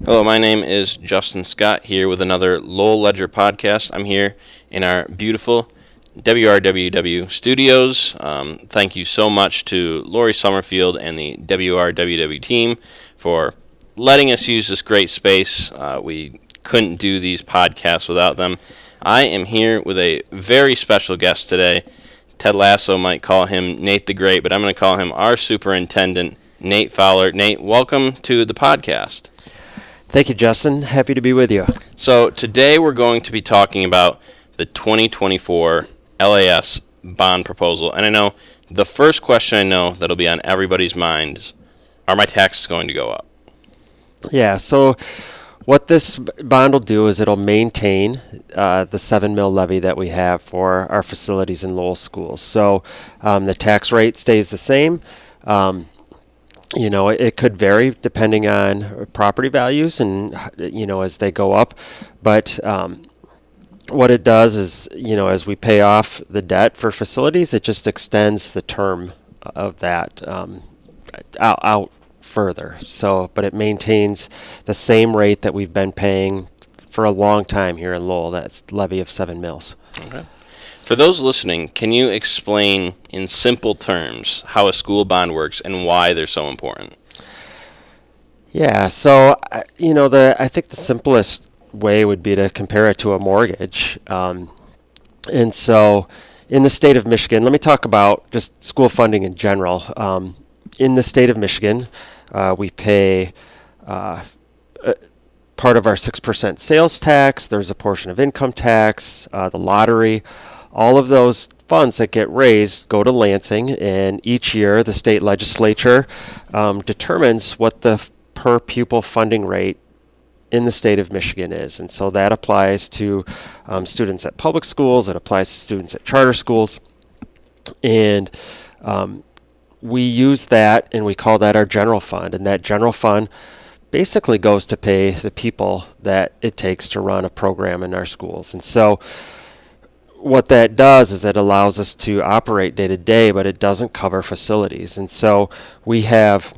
Hello, my name is Justin Scott here with another Lowell Ledger podcast. I'm here in our beautiful WRWW studios. Thank you so much to Lori Summerfield and the WRWW team for letting us use this great space. We couldn't do these podcasts without them. I am here with a very special guest today. Ted Lasso might call him Nate the Great, but I'm going to call him our superintendent, Nate Fowler. Nate, welcome to the podcast. Thank you, Justin. Happy to be with you. So today we're going to be talking about the 2024 LAS bond proposal. And I know the first question I know that'll be on everybody's mind is, are my taxes going to go up? Yeah, so what this bond will do is it'll maintain the 7 mil levy that we have for our facilities in Lowell schools. So the tax rate stays the same. It could vary depending on property values and, as they go up. But what it does is, as we pay off the debt for facilities, it just extends the term of that out further. But it maintains the same rate that we've been paying for a long time here in Lowell. That's levy of 7 mils. Okay. For those listening, can you explain in simple terms how a school bond works and why they're so important? Yeah, so I think the simplest way would be to compare it to a mortgage. And so in the state of Michigan, let me talk about just school funding in general. In the state of Michigan, we pay part of our 6% sales tax. There's a portion of income tax, the lottery. All of those funds that get raised go to Lansing, and each year the state legislature determines what the per pupil funding rate in the state of Michigan is. And so that applies to students at public schools, it applies to students at charter schools. And we use that and we call that our general fund. And that general fund basically goes to pay the people that it takes to run a program in our schools. And so what that does is it allows us to operate day to day, but it doesn't cover facilities. And so we have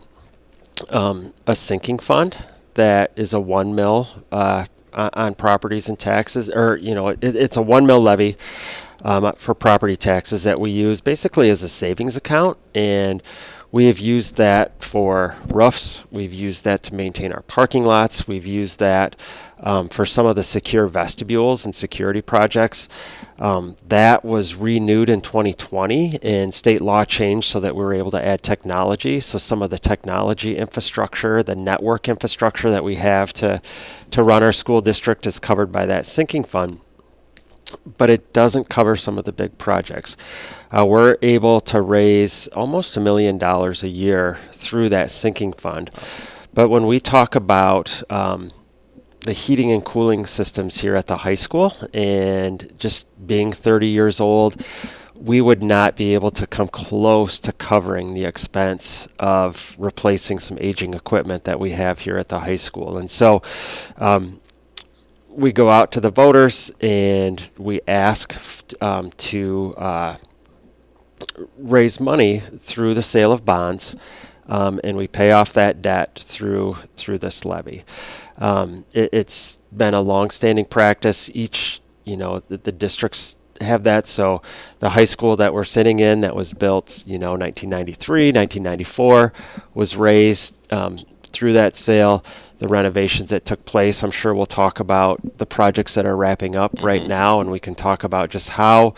a sinking fund that is a 1 mil on properties and taxes, or it's a 1 mil levy for property taxes that we use basically as a savings account. And we have used that for roofs. We've used that to maintain our parking lots. We've used that for some of the secure vestibules and security projects. That was renewed in 2020, and state law changed so that we were able to add technology. So some of the technology infrastructure, the network infrastructure that we have to run our school district is covered by that sinking fund. But it doesn't cover some of the big projects. We're able to raise almost $1 million a year through that sinking fund. But when we talk about the heating and cooling systems here at the high school, and just being 30 years old, we would not be able to come close to covering the expense of replacing some aging equipment that we have here at the high school. And so we go out to the voters and we ask to raise money through the sale of bonds, and we pay off that debt through this levy. It's been a long-standing practice. Each, the districts have that. So the high school that we're sitting in that was built, 1993, 1994, was raised through that sale. The renovations that took place, I'm sure we'll talk about the projects that are wrapping up right now, and we can talk about just how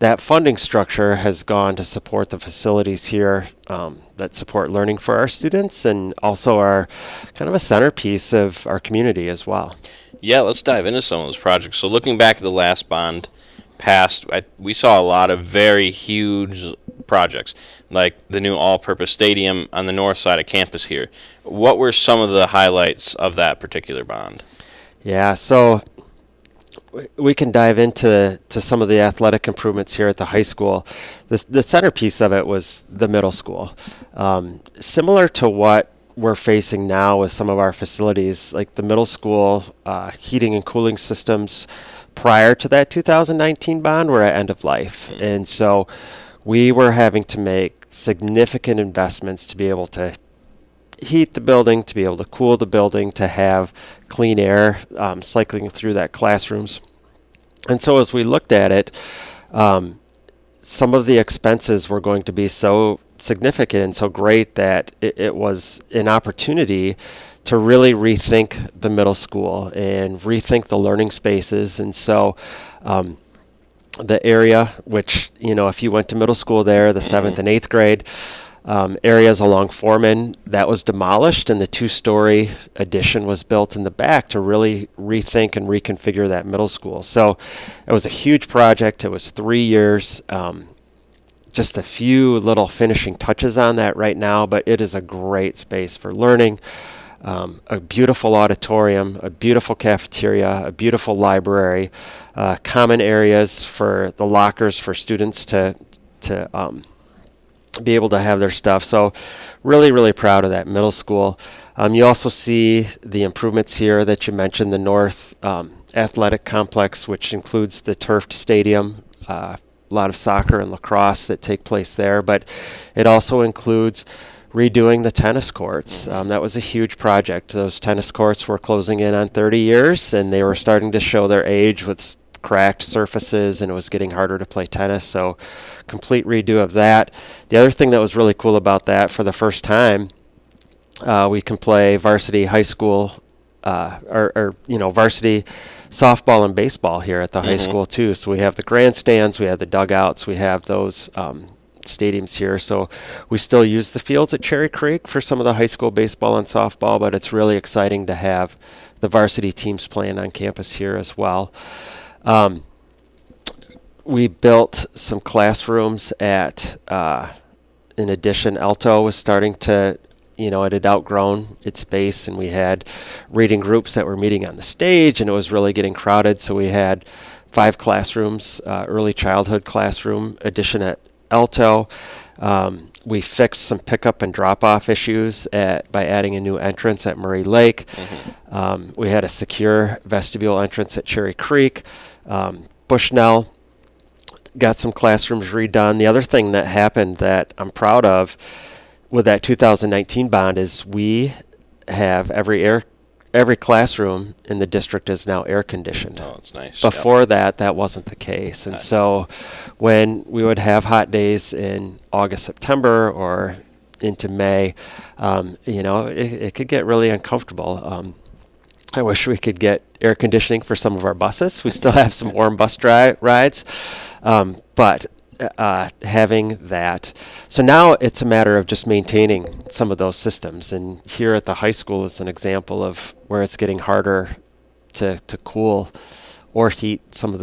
that funding structure has gone to support the facilities here that support learning for our students, and also are kind of a centerpiece of our community as well. Yeah, let's dive into some of those projects. So looking back at the last bond passed, we saw a lot of very huge projects, like the new all-purpose stadium on the north side of campus here. What were some of the highlights of that particular bond? Yeah, so we can dive into some of the athletic improvements here at the high school. The centerpiece of it was the middle school. Similar to what we're facing now with some of our facilities, like the middle school heating and cooling systems prior to that 2019 bond were at end of life. And so we were having to make significant investments to be able to heat the building, to be able to cool the building, to have clean air cycling through that classrooms. And so as we looked at it, some of the expenses were going to be so significant and so great that it was an opportunity to really rethink the middle school and rethink the learning spaces. And so the area, which, if you went to middle school there, the 7th and 8th grade, areas along Foreman, that was demolished, and the 2-story addition was built in the back to really rethink and reconfigure that middle school. So it was a huge project. It was 3 years. Just a few little finishing touches on that right now, but it is a great space for learning. A beautiful auditorium, a beautiful cafeteria, a beautiful library, common areas for the lockers for students to be able to have their stuff. So really, really proud of that middle school. You also see the improvements here that you mentioned, the North Athletic Complex, which includes the turfed stadium, a lot of soccer and lacrosse that take place there, but it also includes redoing the tennis courts. That was a huge project. Those tennis courts were closing in on 30 years, and they were starting to show their age with cracked surfaces, and it was getting harder to play tennis. So complete redo of that. The other thing that was really cool about that, for the first time, we can play varsity high school or varsity softball and baseball here at the high school too. So we have the grandstands, we have the dugouts, we have those stadiums here. So we still use the fields at Cherry Creek for some of the high school baseball and softball, but it's really exciting to have the varsity teams playing on campus here as well. We built some classrooms at, in addition, Alto was starting to, it had outgrown its space, and we had reading groups that were meeting on the stage, and it was really getting crowded. So we had 5 classrooms, early childhood classroom addition at Alto. We fixed some pickup and drop-off issues by adding a new entrance at Murray Lake. We had a secure vestibule entrance at Cherry Creek. Bushnell got some classrooms redone. The other thing that happened that I'm proud of with that 2019 bond is we have every classroom in the district is now air conditioned. Oh, that's nice. Before that wasn't the case. And so when we would have hot days in August, September, or into May, it could get really uncomfortable. I wish we could get air conditioning for some of our buses. We still have some warm bus rides, but having that. So now it's a matter of just maintaining some of those systems. And here at the high school is an example of where it's getting harder to cool or heat some of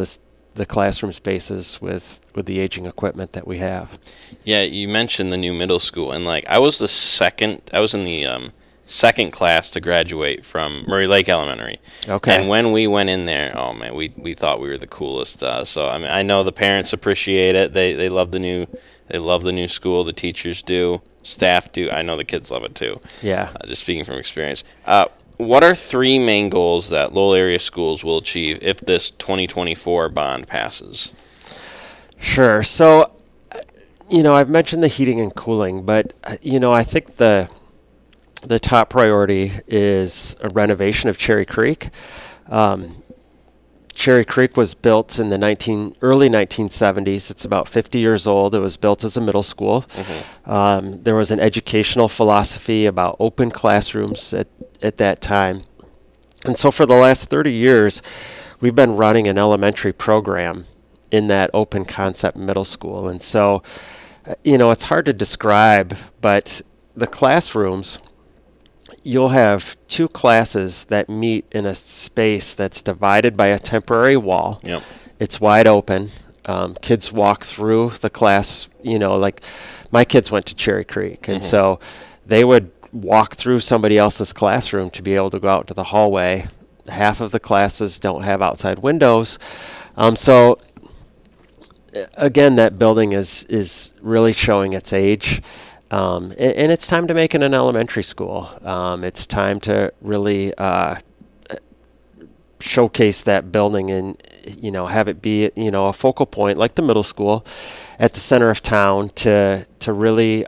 the classroom spaces with the aging equipment that we have. Yeah, you mentioned the new middle school, and I was in the second class to graduate from Murray Lake Elementary. Okay. And when we went in there, oh man, we thought we were the coolest. So I mean, I know the parents appreciate it. They love the new school. The teachers do. Staff do. I know the kids love it too. Yeah. Just speaking from experience. What are 3 main goals that Lowell area schools will achieve if this 2024 bond passes? Sure. So, I've mentioned the heating and cooling, but I think the top priority is a renovation of Cherry Creek. Cherry Creek was built in the early 1970s. It's about 50 years old. It was built as a middle school. There was an educational philosophy about open classrooms at that time. And so for the last 30 years, we've been running an elementary program in that open concept middle school. And so, it's hard to describe, but the classrooms, you'll have 2 classes that meet in a space that's divided by a temporary wall. Yep. It's wide open. Kids walk through the class, like my kids went to Cherry Creek, and so they would walk through somebody else's classroom to be able to go out to the hallway. Half of the classes don't have outside windows. So again, that building is really showing its age. And it's time to make it an elementary school. It's time to really showcase that building and, have it be, a focal point like the middle school at the center of town to really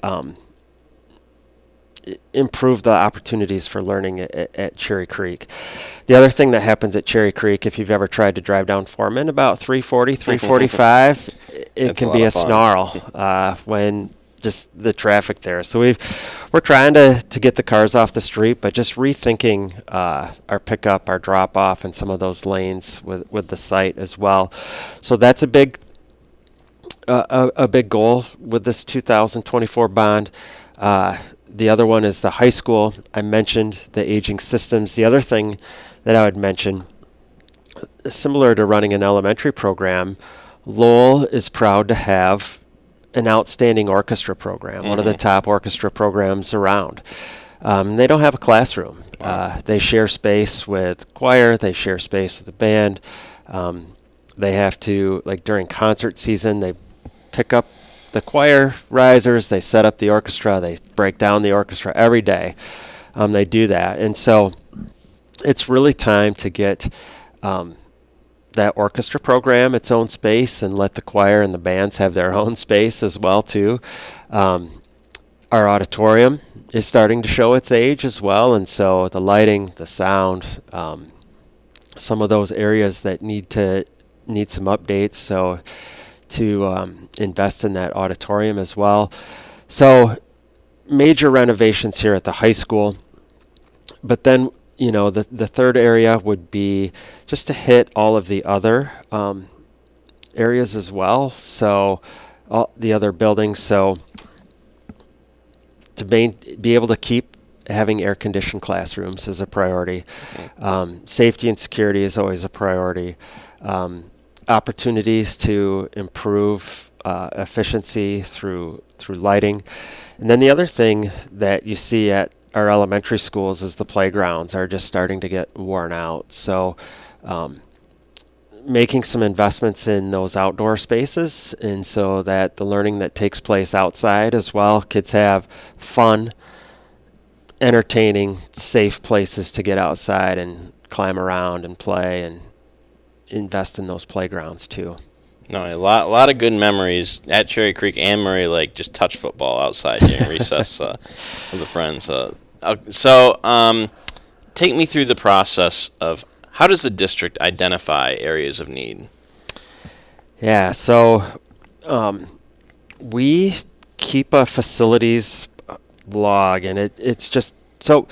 improve the opportunities for learning at Cherry Creek. The other thing that happens at Cherry Creek, if you've ever tried to drive down Foreman about 340, 345, it It's can a be lot a of fun. snarl when just the traffic there. So we're trying to get the cars off the street, but just rethinking our pickup, our drop off, and some of those lanes with the site as well. So that's a big goal with this 2024 bond. The other one is the high school. I mentioned the aging systems. The other thing that I would mention, similar to running an elementary program, Lowell is proud to have an outstanding orchestra program, one of the top orchestra programs around. They don't have a classroom. They share space with choir. They share space with the band. They have to, like during concert season, they pick up the choir risers, they set up the orchestra, they break down the orchestra every day. They do that. And so it's really time to get that orchestra program its own space and let the choir and the bands have their own space as well too. Our auditorium is starting to show its age as well, and so the lighting, the sound, some of those areas that need some updates. So to invest in that auditorium as well. So major renovations here at the high school. But then, the third area would be just to hit all of the other areas as well. So all the other buildings. So to be able to keep having air-conditioned classrooms is a priority. Safety and security is always a priority. Opportunities to improve efficiency through lighting. And then the other thing that you see at our elementary schools is the playgrounds are just starting to get worn out. So making some investments in those outdoor spaces, and so that the learning that takes place outside as well, kids have fun, entertaining, safe places to get outside and climb around and play and invest in those playgrounds too. No, a lot of good memories at Cherry Creek and Murray Lake. Just touch football outside during recess with the friends. So, take me through the process of how does the district identify areas of need? Yeah, so we keep a facilities log, and it's just so.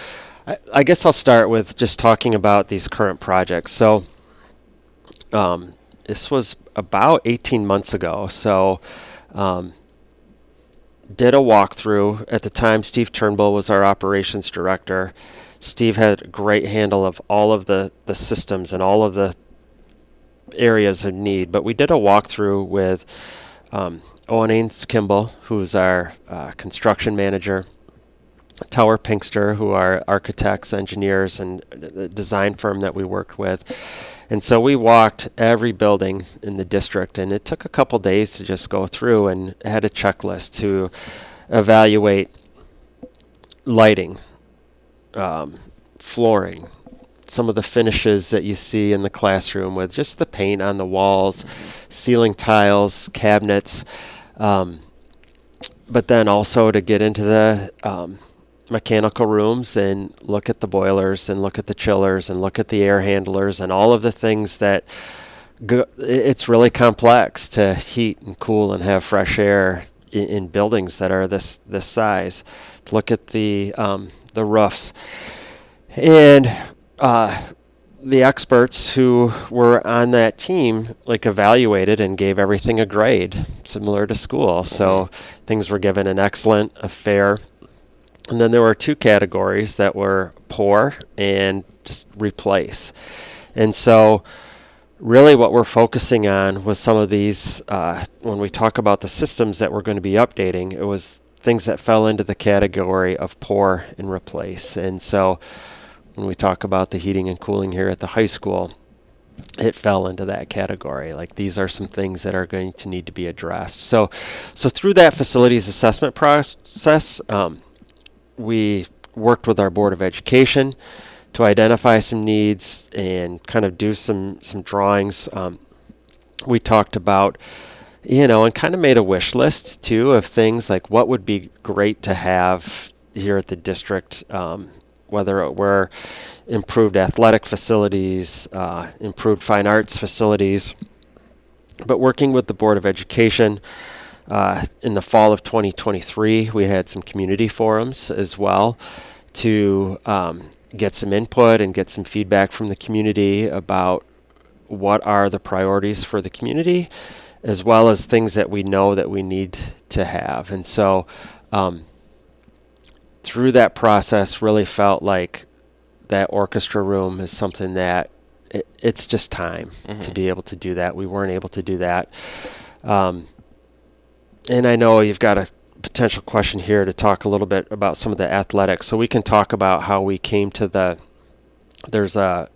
I guess I'll start with just talking about these current projects. So. This was about 18 months ago. So did a walkthrough. At the time, Steve Turnbull was our operations director. Steve had a great handle of all of the systems and all of the areas of need. But we did a walkthrough with Owen Ains Kimball, who's our construction manager, Tower Pinkster, who are architects, engineers, and the design firm that we worked with. And so we walked every building in the district, and it took a couple days to just go through and had a checklist to evaluate lighting, flooring, some of the finishes that you see in the classroom with just the paint on the walls, ceiling tiles, cabinets, but then also to get into the mechanical rooms and look at the boilers and look at the chillers and look at the air handlers and all of the things that it's really complex to heat and cool and have fresh air in buildings that are this size. Look at the roofs. And the experts who were on that team evaluated and gave everything a grade similar to school. So things were given an excellent, a fair. And then there were two categories that were poor and just replace. And so really what we're focusing on with some of these, when we talk about the systems that we're going to be updating, it was things that fell into the category of poor and replace. And so when we talk about the heating and cooling here at the high school, it fell into that category. These are some things that are going to need to be addressed. So through that facilities assessment process, we worked with our Board of Education to identify some needs and kind of do some drawings. We talked about, and kind of made a wish list too of things like what would be great to have here at the district, whether it were improved athletic facilities, improved fine arts facilities. But working with the Board of Education, in the fall of 2023, we had some community forums as well to get some input and get some feedback from the community about what are the priorities for the community, as well as things that we know that we need to have. And so through that process, really felt like that orchestra room is something that it's just time to be able to do that. We weren't able to do that. And I know you've got a potential question here to talk a little bit about some of the athletics. So we can talk about how we came to there's a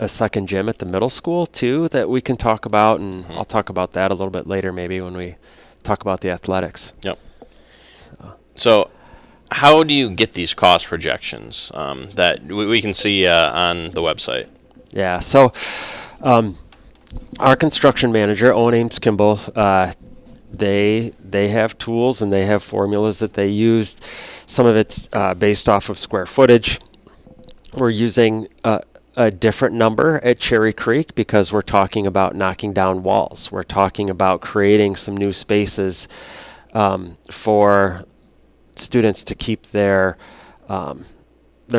second gym at the middle school too that we can talk about, and I'll talk about that a little bit later maybe when we talk about the athletics. Yep. So how do you get these cost projections that we can see on the website? Yeah, so our construction manager, Owen Ames Kimball, they have tools and they have formulas that they used. Some of it's based off of square footage. We're using a different number at Cherry Creek because we're talking about knocking down walls. We're talking about creating some new spaces for students to keep their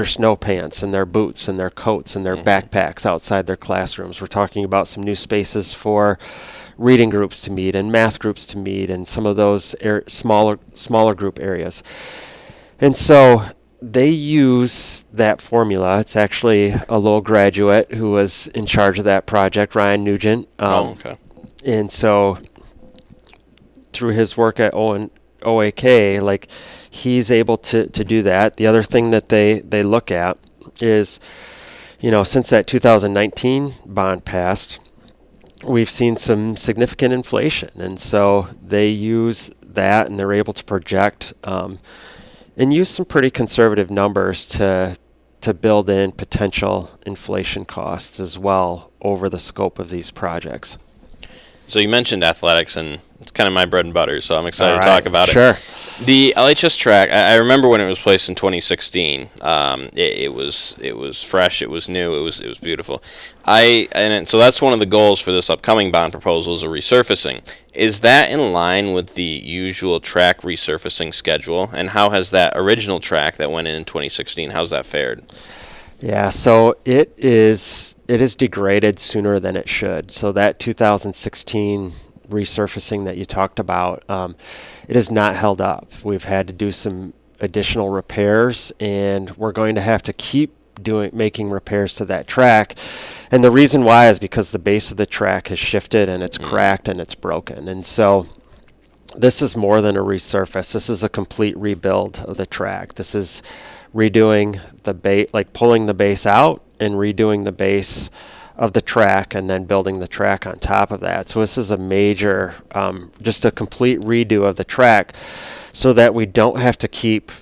snow pants and their boots and their coats and their backpacks outside their classrooms. We're talking about some new spaces for reading groups to meet and math groups to meet and some of those smaller group areas. And so they use that formula. It's actually a Lowell graduate who was in charge of that project, Ryan Nugent. Okay. And so through his work at OAK, like he's able to do that. The other thing that they look at is, since that 2019 bond passed, we've seen some significant inflation. And so they use that and they're able to project and use some pretty conservative numbers to build in potential inflation costs as well over the scope of these projects. So you mentioned athletics, and it's kind of my bread and butter, so I'm excited to talk about it. The LHS track, I remember when it was placed in 2016. It was fresh, it was new, it was beautiful. So that's one of the goals for this upcoming bond proposal is a resurfacing. Is that in line with the usual track resurfacing schedule? And how has that original track that went in 2016, how's that fared? Yeah, so it is degraded sooner than it should. So that 2016 resurfacing that you talked about, it has not held up. We've had to do some additional repairs, and we're going to have to keep making repairs to that track. And the reason why is because the base of the track has shifted and it's cracked and it's broken. And so this is more than a resurface. This is a complete rebuild of the track. This is redoing the base, like pulling the base out and redoing the base of the track and then building the track on top of that. So this is a major, just a complete redo of the track so that we don't have to keep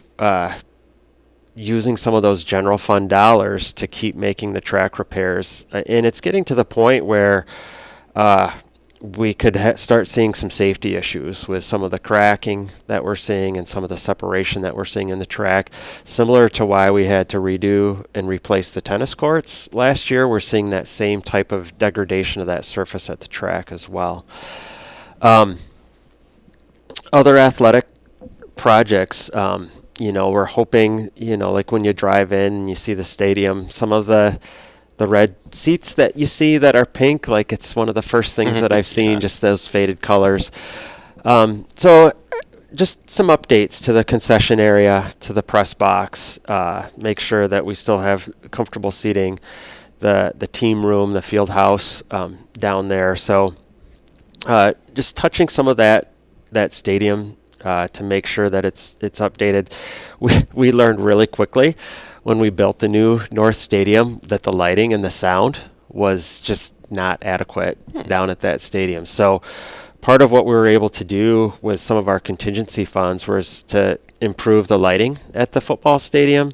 using some of those general fund dollars to keep making the track repairs. And it's getting to the point where we could start seeing some safety issues with some of the cracking that we're seeing and some of the separation that we're seeing in the track. Similar to why we had to redo and replace the tennis courts last year, we're seeing that same type of degradation of that surface at the track as well. Other athletic projects, we're hoping, like when you drive in and you see the stadium, some of the red seats that you see that are pink, like it's one of the first things that I've seen, just those faded colors. So just some updates to the concession area, to the press box, make sure that we still have comfortable seating, the team room, the field house down there. So just touching some of that stadium to make sure that it's updated. We learned really quickly when we built the new North Stadium that the lighting and the sound was just not adequate down at that stadium. So part of what we were able to do with some of our contingency funds was to improve the lighting at the football stadium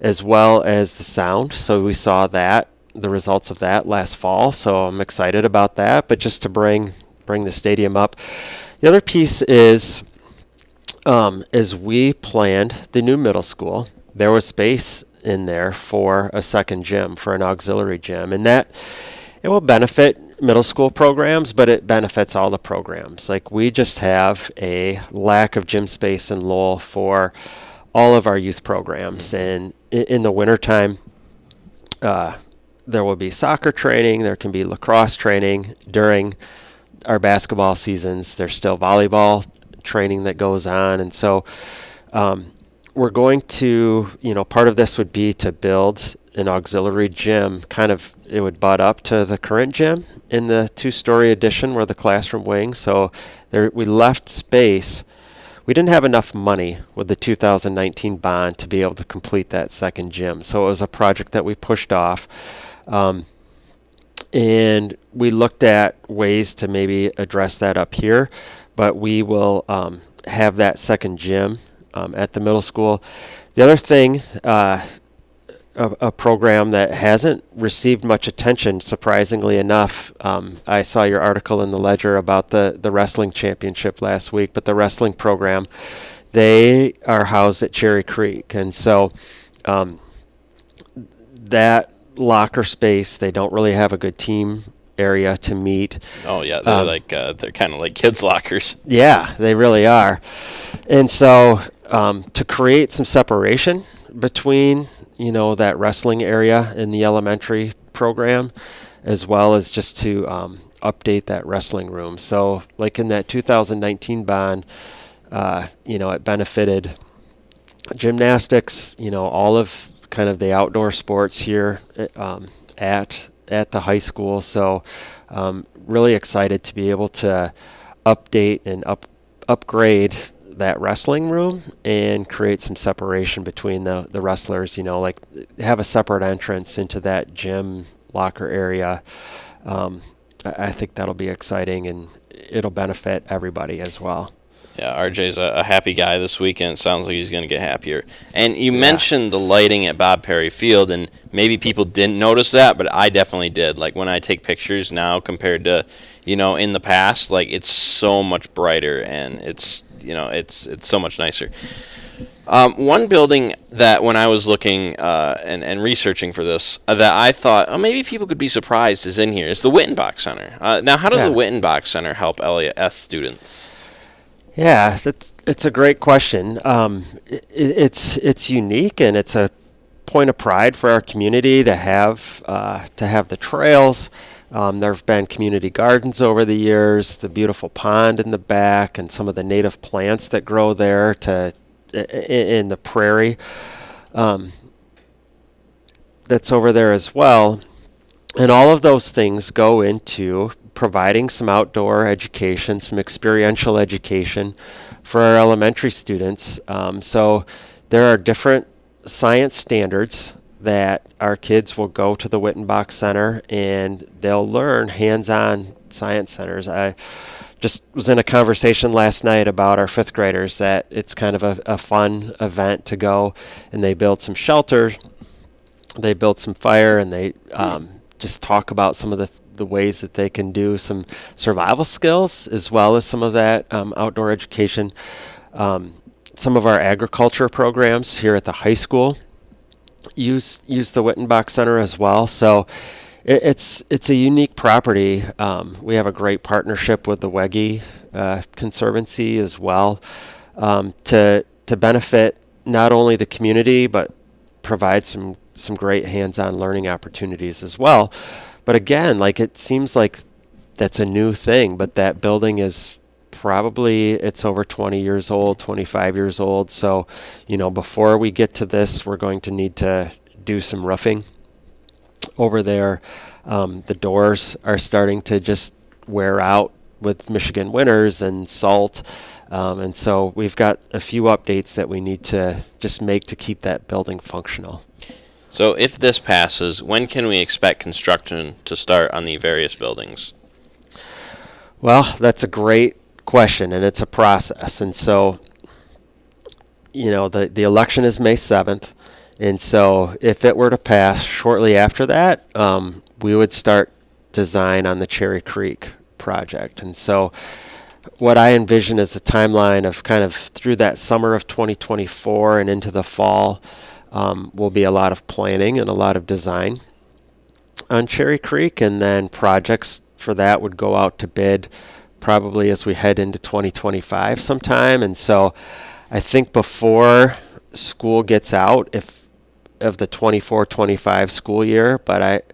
as well as the sound. So we saw the results of that last fall. So I'm excited about that. But just to bring the stadium up. The other piece is As we planned the new middle school, there was space in there for a second gym, for an auxiliary gym, and that it will benefit middle school programs, but it benefits all the programs. Like we just have a lack of gym space in Lowell for all of our youth programs, and in the wintertime, there will be soccer training, there can be lacrosse training during our basketball seasons. There's still volleyball training that goes on, and so we're going to, part of this would be to build an auxiliary gym. Kind of, it would butt up to the current gym in the two-story addition where the classroom wing. So there, we left space. We didn't have enough money with the 2019 bond to be able to complete that second gym. So it was a project that we pushed off. And we looked at ways to maybe address that up here, but we will have that second gym at the middle school. The other thing, a program that hasn't received much attention, surprisingly enough, I saw your article in the Ledger about the wrestling championship last week, but the wrestling program, they are housed at Cherry Creek. And so that locker space, they don't really have a good team area to meet. Oh yeah, they're they're kind of like kids' lockers. Yeah, they really are. And so to create some separation between that wrestling area in the elementary program, as well as just to update that wrestling room. So like in that 2019 bond, it benefited gymnastics, all of kind of the outdoor sports here at the high school. So really excited to be able to update and upgrade that wrestling room and create some separation between the wrestlers, like have a separate entrance into that gym locker area. I think that'll be exciting, and it'll benefit everybody as well. Yeah, RJ's a happy guy this weekend. Sounds like he's going to get happier. And you mentioned the lighting at Bob Perry Field, and maybe people didn't notice that, but I definitely did. Like when I take pictures now compared to, in the past, like it's so much brighter, and it's so much nicer. One building that when I was looking and researching for this, that I thought, maybe people could be surprised is in here, is the Wittenbach Center. Now, how does the Wittenbach Center help LES students? Yeah, it's a great question. It's unique, and it's a point of pride for our community to have the trails. There have been community gardens over the years, the beautiful pond in the back, and some of the native plants that grow there in the prairie that's over there as well. And all of those things go into providing some outdoor education, some experiential education for our elementary students. So there are different science standards that our kids will go to the Wittenbach Center, and they'll learn hands-on science centers. I just was in a conversation last night about our fifth graders that it's kind of a fun event to go, and they build some shelter, they build some fire, and they just talk about some of the ways that they can do some survival skills as well as some of that outdoor education. Some of our agriculture programs here at the high school use the Wittenbach Center as well. So it's a unique property. We have a great partnership with the Wege Conservancy as well to benefit not only the community but provide some great hands-on learning opportunities as well. But again, like it seems like that's a new thing, but that building is probably, it's over 20 years old, 25 years old. So, before we get to this, we're going to need to do some roofing over there. The doors are starting to just wear out with Michigan winters and salt. And so we've got a few updates that we need to just make to keep that building functional. So if this passes, when can we expect construction to start on the various buildings? Well, that's a great question, and it's a process. And so, the election is May 7th. And so if it were to pass shortly after that, we would start design on the Cherry Creek project. And so what I envision is the timeline of kind of through that summer of 2024 and into the fall will be a lot of planning and a lot of design on Cherry Creek, and then projects for that would go out to bid probably as we head into 2025 sometime. And so I think before school gets out, if of the 24-25 school year, but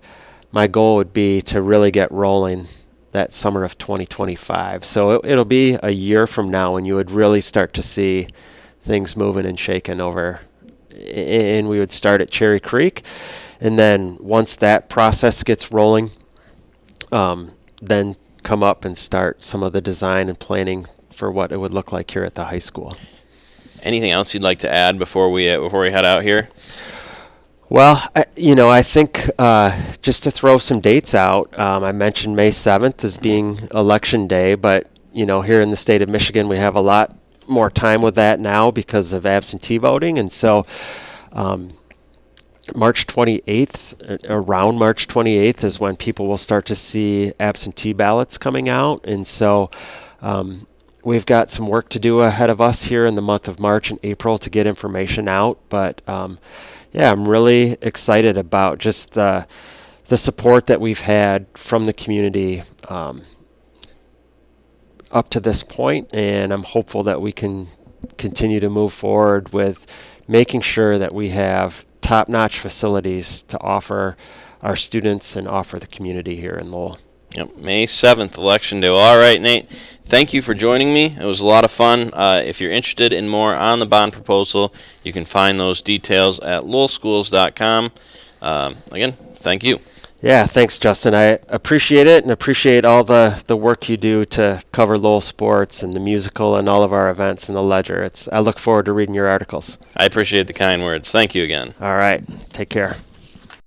my goal would be to really get rolling that summer of 2025. So it'll be a year from now when you would really start to see things moving and shaking over, and we would start at Cherry Creek. And then once that process gets rolling, then come up and start some of the design and planning for what it would look like here at the high school. Anything else you'd like to add before we head out here? Well, I think just to throw some dates out, I mentioned May 7th as being election day, but here in the state of Michigan, we have a lot more time with that now because of absentee voting, and so March 28th, around March 28th is when people will start to see absentee ballots coming out, and so we've got some work to do ahead of us here in the month of March and April to get information out, but yeah, I'm really excited about just the support that we've had from the community up to this point, and I'm hopeful that we can continue to move forward with making sure that we have top-notch facilities to offer our students and offer the community here in Lowell. Yep, May 7th, Election Day. Well, all right, Nate, thank you for joining me. It was a lot of fun. If you're interested in more on the bond proposal, you can find those details at lowellschools.com. Again, thank you. Yeah, thanks, Justin. I appreciate it and appreciate all the work you do to cover Lowell sports and the musical and all of our events in the Ledger. I look forward to reading your articles. I appreciate the kind words. Thank you again. All right, take care.